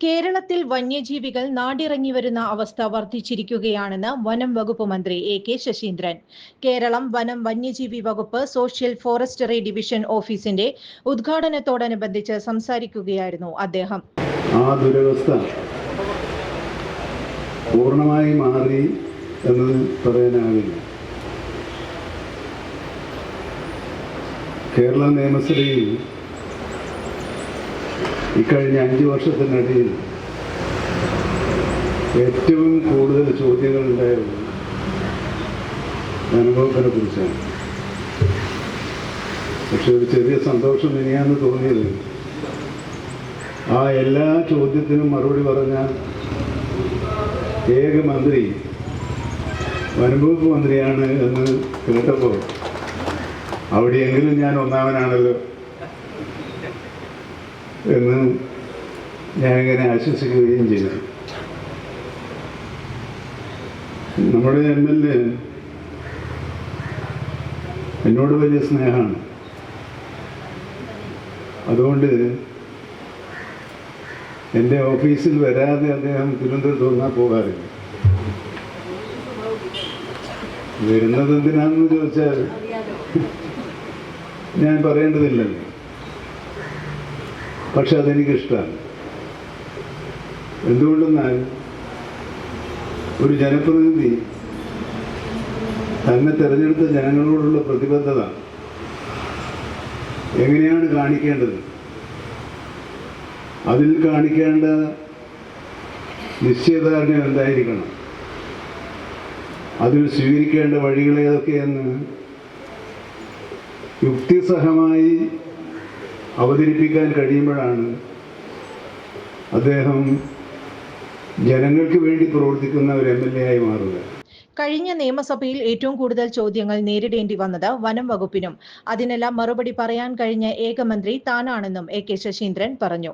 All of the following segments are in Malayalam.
കേരളത്തിൽ വന്യജീവികൾ നാടിറങ്ങി വരുന്ന അവസ്ഥ വർദ്ധിച്ചിരിക്കുകയാണെന്ന് വനം വകുപ്പ് മന്ത്രി കെ ശശീന്ദ്രൻ. കേരളം വനം വന്യജീവി വകുപ്പ് സോഷ്യൽ ഫോറസ്റ്ററി ഡിവിഷൻ ഓഫീസിന്റെ ഉദ്ഘാടനത്തോടനുബന്ധിച്ച് സംസാരിക്കുകയായിരുന്നു അദ്ദേഹം. ആ ദുരവസ്ഥ പൂർണ്ണമായി മാറി എന്ന് പറയാനാവില്ല. കേരള നിയമസഭയിൽ ഇക്കഴിഞ്ഞ 5 വർഷത്തിനിടയിൽ ഏറ്റവും കൂടുതൽ ചോദ്യങ്ങൾ ഉണ്ടായത് വനംവകുപ്പിനെ കുറിച്ചാണ്. പക്ഷെ ഒരു ചെറിയ സന്തോഷം ഇനിയാന്ന് തോന്നിയത്, ആ എല്ലാ ചോദ്യത്തിനും മറുപടി പറഞ്ഞ ഏക മന്ത്രി വനംവകുപ്പ് മന്ത്രിയാണ് എന്ന് കേട്ടപ്പോൾ അവിടെയെങ്കിലും ഞാൻ ഒന്നാമനാണല്ലോ എന്ന് ഞാനിങ്ങനെ ആശ്വസിക്കുകയും ചെയ്തു. നമ്മുടെ MLA എന്നോട് വലിയ സ്നേഹമാണ്. അതുകൊണ്ട് എൻ്റെ ഓഫീസിൽ വരാതെ അദ്ദേഹം തിരുവനന്തപുരത്ത് വന്നാൽ പോകാറില്ല. വരുന്നത് എന്തിനാണെന്ന് ചോദിച്ചാൽ ഞാൻ പറയേണ്ടതില്ലല്ലോ. പക്ഷെ അതെനിക്കിഷ്ടമാണ്. എന്തുകൊണ്ടെന്നാൽ ഒരു ജനപ്രതിനിധി തന്നെ തിരഞ്ഞെടുത്ത ജനങ്ങളോടുള്ള പ്രതിബദ്ധത എങ്ങനെയാണ് കാണിക്കേണ്ടത്, അതിൽ കാണിക്കേണ്ട നിശ്ചയദാർഢ്യം എന്തായിരിക്കണം, അതിൽ സ്വീകരിക്കേണ്ട വഴികൾ ഏതൊക്കെയെന്ന് യുക്തിസഹമായി അവതരിപ്പിക്കാൻ കഴിയുമ്പോഴാണ് അദ്ദേഹം ജനങ്ങൾക്ക് വേണ്ടി പ്രവർത്തിക്കുന്ന ഒരു MLA ആയി മാറുക. കഴിഞ്ഞ നിയമസഭയിൽ ഏറ്റവും കൂടുതൽ ചോദ്യങ്ങൾ നേരിടേണ്ടി വന്നത് വനം വകുപ്പിനും അതിനെല്ലാം മറുപടി പറയാൻ കഴിഞ്ഞ ഏക മന്ത്രി താനാണെന്നും കെ ശശീന്ദ്രൻ പറഞ്ഞു.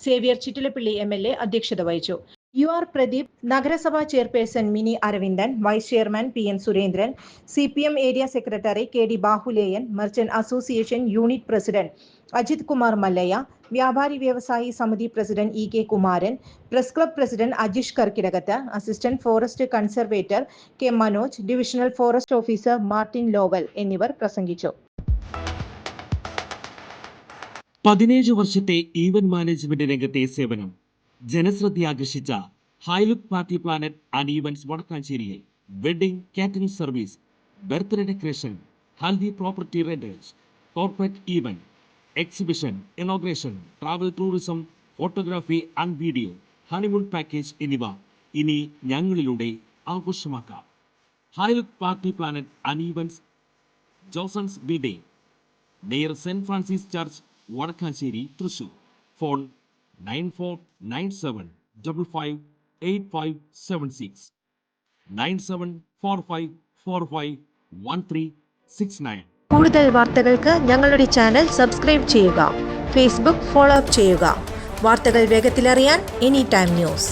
സേവ്യർ ചിറ്റിലപ്പിള്ളി MLA അധ്യക്ഷത വഹിച്ചു. UR പ്രദീപ്, നഗരസഭാ chairperson Mini Aravindan, vice chairman PN Surendran, CPM area secretary KD Bahuleyan, merchant association unit president Ajith Kumar Mallayya, വ്യാപാരി വ്യവസായി സമിതി president EK Kumaran, press club president Ajish Karkidakath, assistant forest conservator K Manoj, divisional forest officer Martin Lowell എന്നിവർ പ്രസംഗിച്ചു. 17 വർഷത്തെ ഈവന്റ് മാനേജ്മെന്റ് രംഗത്തെ സേവനം ജനശ്രദ്ധയാകർഷിച്ച Highlook party planet and events വടക്കാഞ്ചേരിയിൽ wedding catering service, birthday decoration, haldi property rentals, corporate event, exhibition, inauguration, travel tourism, photography and video, honeymoon package എന്നിവ ഇനി ഞങ്ങളിലൂടെ ആഘോഷമാക്കാം. Highlook party planet and events, ജോസൺസ് ബിഡേ, near Saint Francis church, Vadakkanchery, Thrissur. Phone 9497558576 9745451369. കൂടുതൽ വാർത്തകൾക്ക് ഞങ്ങളുടെ ചാനൽ സബ്സ്ക്രൈബ് ചെയ്യുക. ഫേസ്ബുക്ക് ഫോളോ അപ്പ് ചെയ്യുക. വാർത്തകൾ വേഗത്തിലറിയാൻ Anytime News.